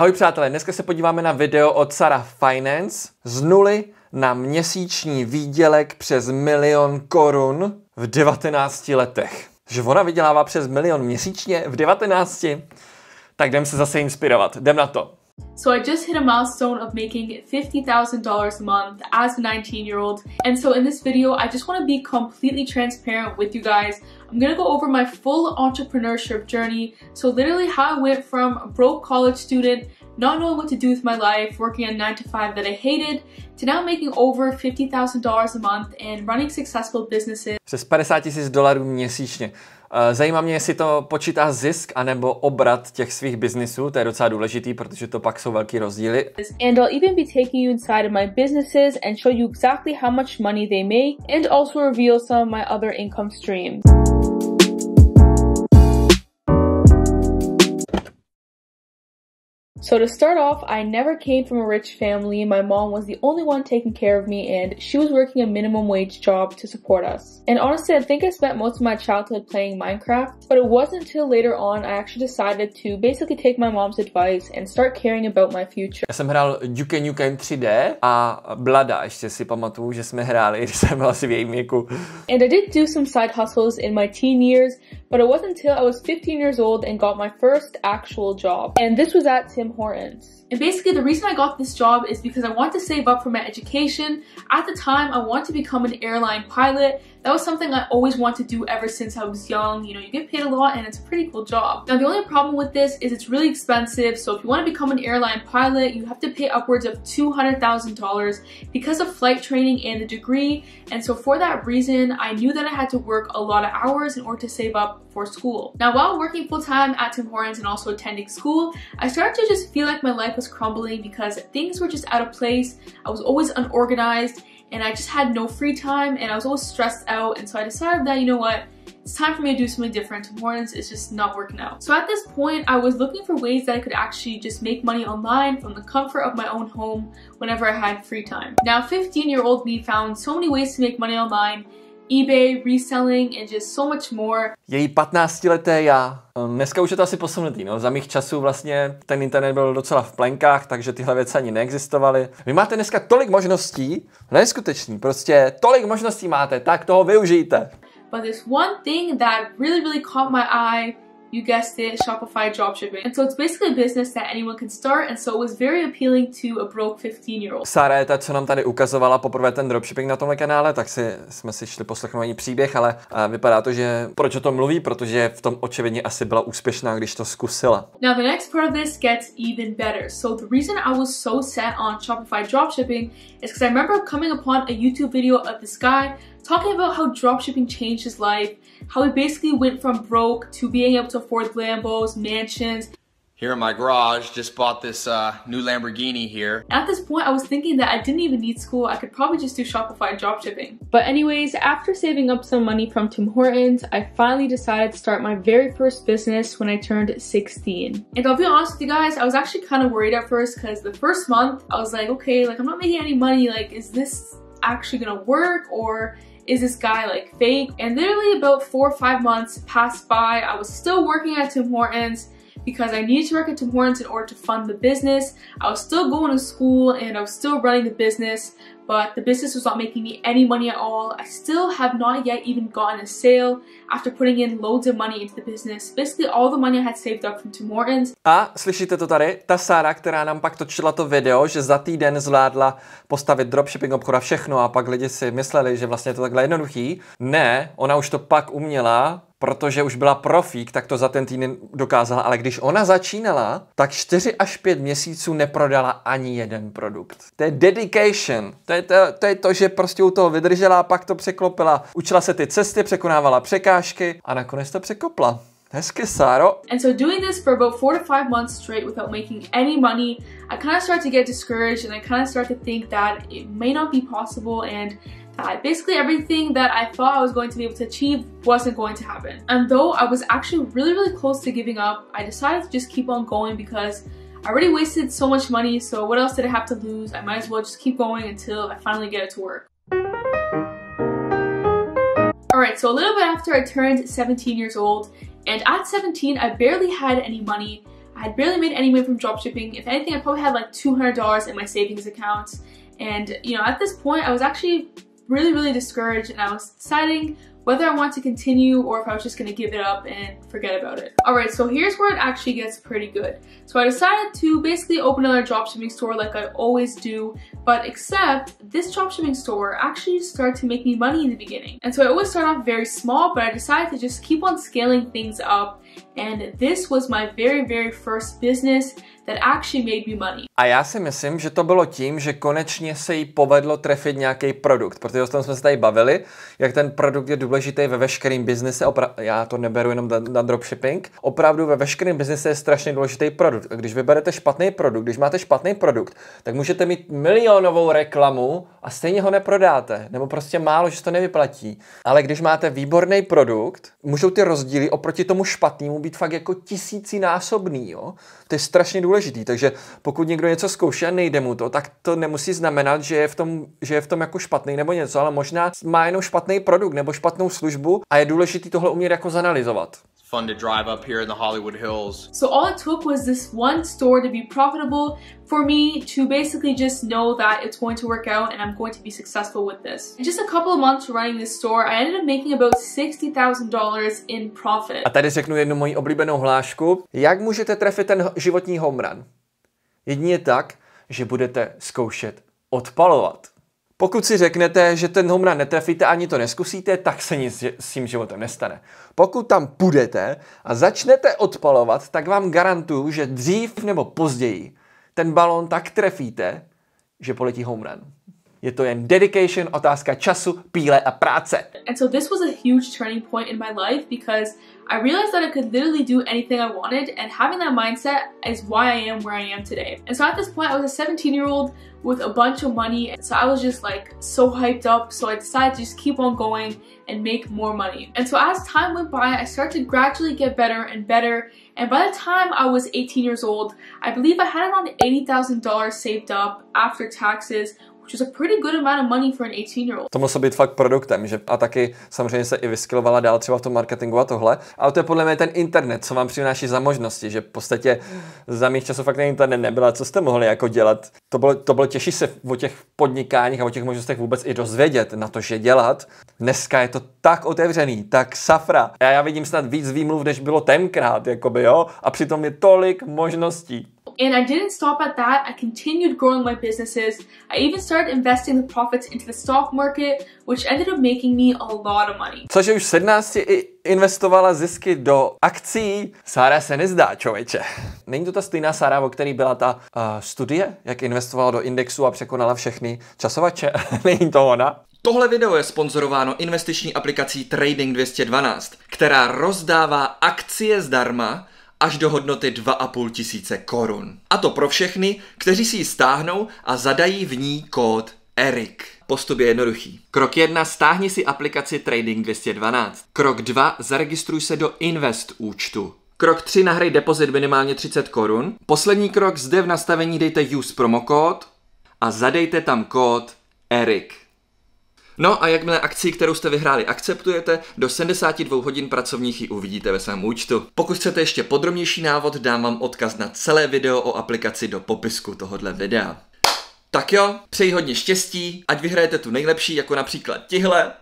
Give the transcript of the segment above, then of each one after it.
Ahoj přátelé, dneska se podíváme na video od Sara Finance z nuly na měsíční výdělek přes 1 000 000 korun v 19 letech. Že ona vydělává přes 1 000 000 měsíčně v 19? Tak jdem se zase inspirovat, jdem na to. So I just hit a milestone of making $50,000 a month as a 19-year-old. And so in this video, I just want to be completely transparent with you guys. I'm going to go over my full entrepreneurship journey. So literally how I went from a broke college student, not knowing what to do with my life, working a 9-to-5 that I hated, to now making over $50,000 a month and running successful businesses. Přes $50,000 měsíčně. Zajímá mě, jestli to počítá zisk anebo obrat těch svých biznisů, to je docela důležitý, protože to pak jsou velký rozdíly. And I'll even be taking you inside of my businesses and show you exactly how much money they make and also reveal some of my other income streams. So to start off, I never came from a rich family. My mom was the only one taking care of me and she was working a minimum wage job to support us. And honestly, I think I spent most of my childhood playing Minecraft, but it wasn't until later on I actually decided to basically take my mom's advice and start caring about my future. Já jsem hrál Duke Nukem 3D a Blada, ještě si pamatuju, že jsme hráli, když jsem byl asi v jejím věku. And I did do some side hustles in my teen years, but it wasn't until I was 15 years old and got my first actual job. And this was at Tim Hortons. And basically the reason I got this job is because I wanted to save up for my education. At the time, I wanted to become an airline pilot. That was something I always wanted to do ever since I was young. You know, you get paid a lot and it's a pretty cool job. Now, the only problem with this is it's really expensive. So if you want to become an airline pilot, you have to pay upwards of $200,000 because of flight training and the degree. And so for that reason, I knew that I had to work a lot of hours in order to save up for school. Now, while working full-time at Tim Hortons and also attending school, I started to just feel like my life was crumbling because things were just out of place. I was always unorganized and I just had no free time and I was always stressed out. And so I decided that, you know what, it's time for me to do something different. Tim Hortons is just not working out. So at this point, I was looking for ways that I could actually just make money online from the comfort of my own home whenever I had free time. Now, 15-year-old me found so many ways to make money online. eBay, reselling, and just so much more. Její 15leté já. Dneska už je to asi posunutý, no. Za mých časů vlastně ten internet byl docela v plenkách, takže tyhle věci ani neexistovaly. Vy máte dneska tolik možností, neskutečný, prostě tolik možností máte, tak toho využijte. But there's one thing that really caught my eye. You guessed it, Shopify dropshipping. And so it's basically a business that anyone can start, and so it was very appealing to a broke 15-year-old. Sara je ta, co nám tady ukazovala poprvé ten dropshipping na tomhle kanále, tak jsme si šli poslechnout její příběh, ale vypadá to, že proč o tom mluví, protože v tom očividně asi byla úspěšná, když to zkusila. Now the next part of this gets even better. So the reason I was so set on Shopify dropshipping is because I remember coming upon a YouTube video of this guy talking about how dropshipping changed his life, how he basically went from broke to being able to afford Lambos, mansions. Here in my garage, just bought this new Lamborghini here. At this point, I was thinking that I didn't even need school. I could probably just do Shopify dropshipping. But anyways, after saving up some money from Tim Hortons, I finally decided to start my very first business when I turned 16. And I'll be honest with you guys, I was actually kind of worried at first because the first month, I was like, okay, like I'm not making any money. Like, is this actually gonna work, or is this guy like fake? And literally about 4 or 5 months passed by. I was still working at Tim Hortons because I needed to work at Tim Hortons in order to fund the business. I was still going to school and I was still running the business, but the business was not making me any money at all. I still have not yet even gotten a sale after putting in loads of money into the business. Basically all the money I had saved up from Tim Hortons. A slyšíte to tady? Ta Sara, která nám pak točila to video, že za týden zvládla postavit dropshipping obchod a všechno a pak lidi si mysleli, že vlastně je to takhle jednoduchý. Ne, ona už to pak uměla, protože už byla profík, tak to za ten týden dokázala, ale když ona začínala, tak 4 až 5 měsíců neprodala ani jeden produkt. To je dedication, to je to, že prostě u toho vydržela a pak to překlopila. Učila se ty cesty, překonávala překážky a nakonec to překopla. Hezky, Sáro. And so doing this for about 4 to 5 months straight without making any money, I kind of started to get discouraged and I kind of started to think that it may not be possible and that basically everything that I thought I was going to be able to achieve wasn't going to happen. And though I was actually really close to giving up, I decided to just keep on going because I already wasted so much money, so what else did I have to lose? I might as well just keep going until I finally get it to work. Alright, so a little bit after I turned 17 years old, and at 17 I barely had any money. I I had barely made any money from dropshipping. If anything, I probably had like $200 in my savings accounts. And you know, at this point, I was actually really discouraged, and I was deciding whether I want to continue or if I was just gonna give it up and forget about it. Alright, so here's where it actually gets pretty good. So I decided to basically open another dropshipping store like I always do, but except this dropshipping store actually started to make me money in the beginning. And so I always start off very small, but I decided to just keep on scaling things up, and this was my very first business that actually made me money. A já si myslím, že to bylo tím, že konečně se jí povedlo trefit nějaký produkt, protože o tom jsme se tady bavili, jak ten produkt je důležitý ve veškerém biznise, já to neberu jenom na dropshipping, opravdu ve veškerém biznise je strašně důležitý produkt. A když vyberete špatný produkt, když máte špatný produkt, tak můžete mít milionovou reklamu a stejně ho neprodáte, nebo prostě málo, že se to nevyplatí. Ale když máte výborný produkt, můžou ty rozdíly oproti tomu špatnému být fakt jako tisícinásobný, jo? To je strašně důležitý, takže pokud někdo něco zkouší a nejde mu to, tak to nemusí znamenat, že je v tom jako špatný nebo něco, ale možná má jenom špatný produkt nebo špatnou službu a je důležitý tohle umět jako zanalyzovat. Fun to drive up here in the Hollywood Hills. So all it took was this one store to be profitable for me to basically just know that it's going to work out and I'm going to be successful with this. In just a couple of months running this store, I ended up making about $60,000 in profit. A tady řeknu jednu moji oblíbenou hlášku. Jak můžete trefit ten životní home run? Jedině tak, že budete zkoušet odpalovat. Pokud si řeknete, že ten home run netrefíte ani to neskusíte, tak se nic s tím životem nestane. Pokud tam půjdete a začnete odpalovat, tak vám garantuju, že dřív nebo později ten balón tak trefíte, že poletí home run. Je to jen dedication, otázka času, píle a práce. And so this was a huge turning point in my life because I realized that I could literally do anything I wanted, and having that mindset is why I am where I am today. And so at this point, I was a 17-year-old with a bunch of money, and so I was just like so hyped up, so I decided to just keep on going and make more money. And so as time went by, I started to gradually get better and better, and by the time I was 18 years old, I believe I had around $80,000 saved up after taxes, which is a pretty good amount of money for an 18-year-old. To muselo být fakt produktem, že? A taky samozřejmě se i vyskylovala dál třeba v tom marketingu a tohle. Ale to je podle mě ten internet, co vám přináší za možnosti, že v podstatě za mých časů fakt ten internet nebyla, co jste mohli jako dělat. To bylo těžší se o těch podnikáních a o těch možnostech vůbec i dozvědět, na to, že dělat. Dneska je to tak otevřený, tak safra. A já vidím snad víc výmluv, než bylo tenkrát, jakoby, jo? A přitom je tolik možností. And I didn't stop at that. I continued growing my businesses. I even started investing the profits into the stock market, which ended up making me a lot of money. Cože už v 17 i investovala zisky do akcií. Sara se nezdá, člověče. Není to ta stejná Sara, o který byla ta studie, jak investovala do indexu a překonala všechny časovače? Není to ona? Tohle video je sponzorováno investiční aplikací Trading 212, která rozdává akcie zdarma až do hodnoty 2500 korun. A to pro všechny, kteří si ji stáhnou a zadají v ní kód Erik. Postup je jednoduchý. Krok 1. Stáhni si aplikaci Trading 212. Krok 2. Zaregistruj se do Invest účtu. Krok 3. Nahraj depozit minimálně 30 korun. Poslední krok, zde v nastavení dejte use promokód a zadejte tam kód Erik. No a jakmile akcii, kterou jste vyhráli, akceptujete, do 72 hodin pracovních ji uvidíte ve svém účtu. Pokud chcete ještě podrobnější návod, dám vám odkaz na celé video o aplikaci do popisku tohohle videa. Tak jo, přeji hodně štěstí, ať vyhrajete tu nejlepší, jako například tihle.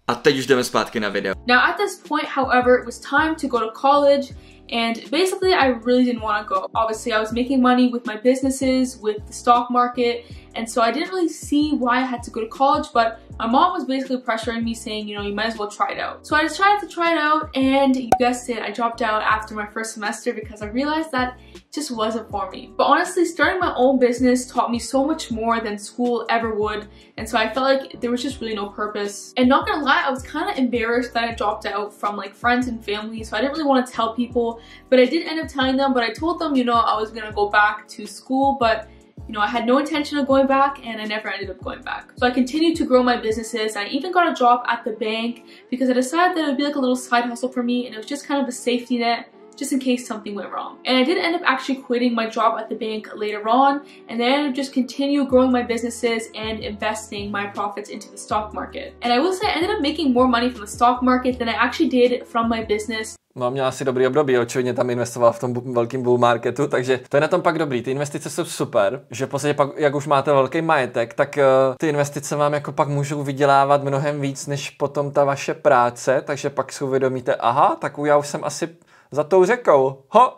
A teď už jdeme zpátky na video. Now at this point, however, it was time to go to college. And basically, I really didn't want to go. Obviously, I was making money with my businesses, with the stock market, and so I didn't really see why I had to go to college, but my mom was basically pressuring me, saying, you know, you might as well try it out. So I decided to try it out, and you guessed it, I dropped out after my first semester because I realized that it just wasn't for me. But honestly, starting my own business taught me so much more than school ever would, and so I felt like there was just really no purpose. And not gonna lie, I was kind of embarrassed that I dropped out from like friends and family, so I didn't really want to tell people, but I did end up telling them. But I told them, you know, I was gonna go back to school, but you know, I had no intention of going back, and I never ended up going back. So I continued to grow my businesses. I even got a job at the bank because I decided that it would be like a little side hustle for me, and it was just kind of a safety net just in case something went wrong. And I did end up actually quitting my job at the bank later on, and then I ended up just continue growing my businesses and investing my profits into the stock market. And I will say I ended up making more money from the stock market than I actually did from my business. No, měla asi dobrý období, očividně tam investovala v tom velkým bull marketu, takže to je na tom pak dobrý. Ty investice jsou super, že v podstatě pak, jak už máte velký majetek, tak ty investice vám jako pak můžou vydělávat mnohem víc, než potom ta vaše práce, takže pak si uvědomíte, aha, tak já už jsem asi za tou řekou, ho!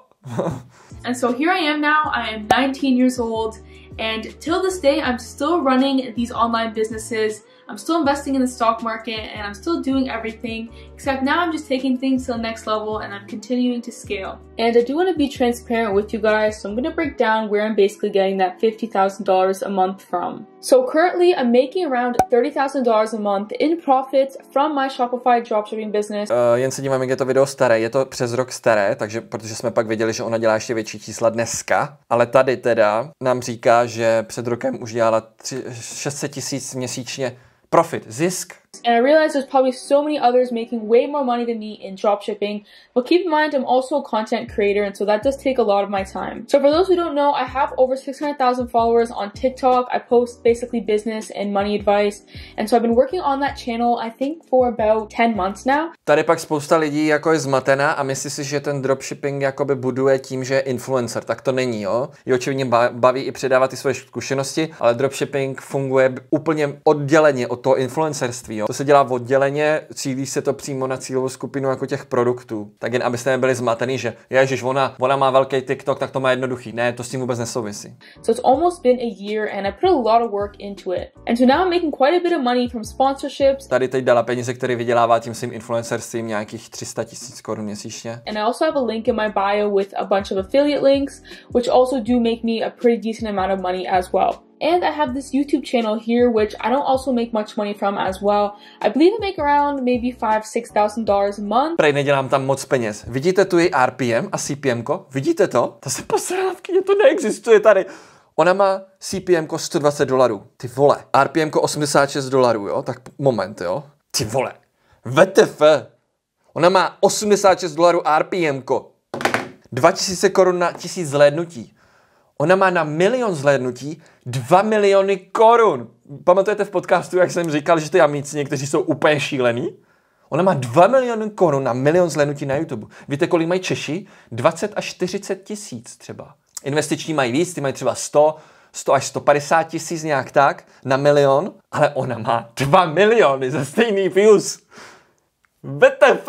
And so here I am now, I am 19 years old, and till this day I'm still running these online businesses. I'm still investing in the stock market and I'm still doing everything, except now I'm just taking things to the next level and I'm continuing to scale. And I do want to be transparent with you guys, so I'm going to break down where I'm basically getting that $50,000 a month from. So currently I'm making around $30,000 a month in profits from my Shopify dropshipping business. Jen se dívám, jak je to video staré, je to přes rok staré, takže protože jsme pak viděli, že ona dělá ještě větší čísla dneska, ale tady teda nám říká, že před rokem už dělala 600 000 měsíčně profit, zisk. And I realize there's probably so many others making way more money than me in dropshipping, but keep in mind I'm also a content creator, and so that does take a lot of my time. So for those who don't know, I have over 600,000 followers on TikTok. I post basically business and money advice, and so I've been working on that channel I think for about 10 months now. Tady pak spousta lidí jako je zmatená a myslí si, že ten dropshipping jakoby buduje tím, že je influencer, tak to není, jo. Je očividně baví i předávat ty svoje zkušenosti, ale dropshipping funguje úplně odděleně od toho influencerství, jo. To se dělá odděleně, cílí se to přímo na cílovou skupinu jako těch produktů. Tak jen abyste nebyli zmatený, že ježiš, ona má velký TikTok, tak to má jednoduchý. Ne, to s tím vůbec nesouvisí. So it's almost been a year and I put a lot of work into it. And so now I'm making quite a bit of money from sponsorships. Tady teď dala peníze, které vydělává tím svým influencerstvím nějakých 300 000 korun měsíčně. And I also have a link in my bio with a bunch of affiliate links, which also do make me a pretty decent amount of money as well. And I have this YouTube channel here, which I don't also make much money from as well. I believe I make around maybe $5,000–6,000 a month. Prej nedělám tam moc peněz. Vidíte tu její RPM a CPM-ko? Vidíte to? To se posrávky, to neexistuje tady. Ona má CPM-ko $120. Ty vole. RPM-ko $86, jo? Tak moment, jo? Ty vole. WTF. Ona má $86 RPM-ko. 2000 korun na 1000 zhlédnutí. Ona má na 1 000 000 zhlédnutí 2 miliony korun. Pamatujete v podcastu, jak jsem říkal, že ty amíci někteří jsou úplně šílený? Ona má 2 miliony korun na 1 000 000 zhlédnutí na YouTube. Víte, kolik mají Češi? 20 až 40 tisíc třeba. Investiční mají víc, ty mají třeba 100 až 150 tisíc nějak tak na milion, ale ona má 2 miliony za stejný views. WTF?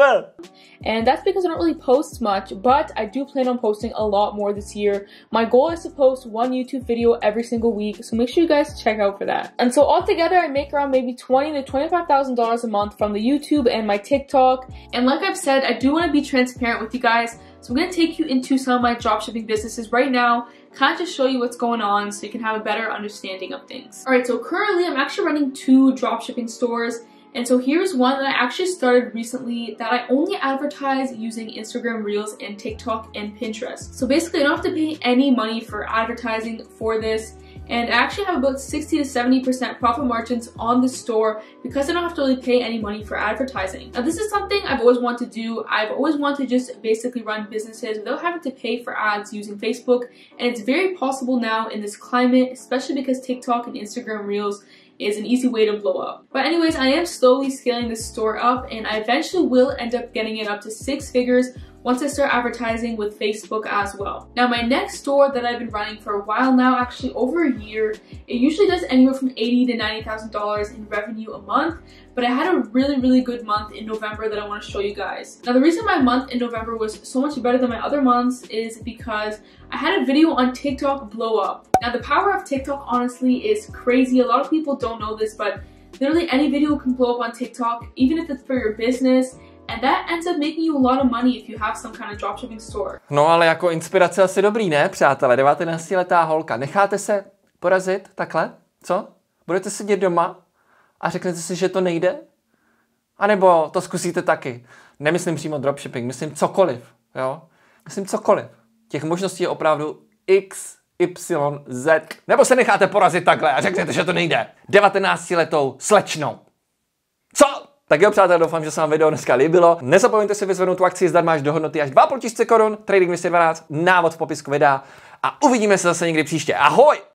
And that's because I don't really post much, but I do plan on posting a lot more this year. My goal is to post 1 YouTube video every single week, so make sure you guys check out for that. And so altogether, I make around maybe $20,000 to $25,000 a month from the YouTube and my TikTok. And like I've said, I do want to be transparent with you guys, so I'm going to take you into some of my dropshipping businesses right now, kind of just show you what's going on so you can have a better understanding of things. Alright, so currently I'm actually running 2 dropshipping stores. And so here's one that I actually started recently that I only advertise using Instagram Reels and TikTok and Pinterest. So basically I don't have to pay any money for advertising for this. And I actually have about 60 to 70% profit margins on the store because I don't have to really pay any money for advertising. Now this is something I've always wanted to do. I've always wanted to just basically run businesses without having to pay for ads using Facebook. And it's very possible now in this climate, especially because TikTok and Instagram Reels is an easy way to blow up. But anyways, I am slowly scaling this store up and I eventually will end up getting it up to 6 figures once I start advertising with Facebook as well. Now my next store that I've been running for a while now, actually over a year, it usually does anywhere from $80,000 to $90,000 in revenue a month, but I had a really good month in November that I want to show you guys. Now the reason my month in November was so much better than my other months is because I had a video on TikTok blow up. Now the power of TikTok honestly is crazy. A lot of people don't know this, but literally any video can blow up on TikTok, even if it's for your business. And that ends up making you a lot of money if you have some kind of dropshipping store. No ale jako inspirace asi dobrý, ne, přátelé? 19letá holka. Necháte se porazit takhle? Co? Budete sedět doma a řeknete si, že to nejde? A nebo to zkusíte taky? Nemyslím přímo dropshipping, myslím cokoliv, jo? Myslím cokoliv. Těch možností je opravdu X, Y, Z. Nebo se necháte porazit takhle a řeknete, že to nejde. 19letou slečnou. Co? Tak jo, přátelé, doufám, že se vám video dneska líbilo. Nezapomeňte si vyzvednout tu akci zdarma až do hodnoty až 2 500 korun, Trading 212, návod v popisku videa a uvidíme se zase někdy příště. Ahoj!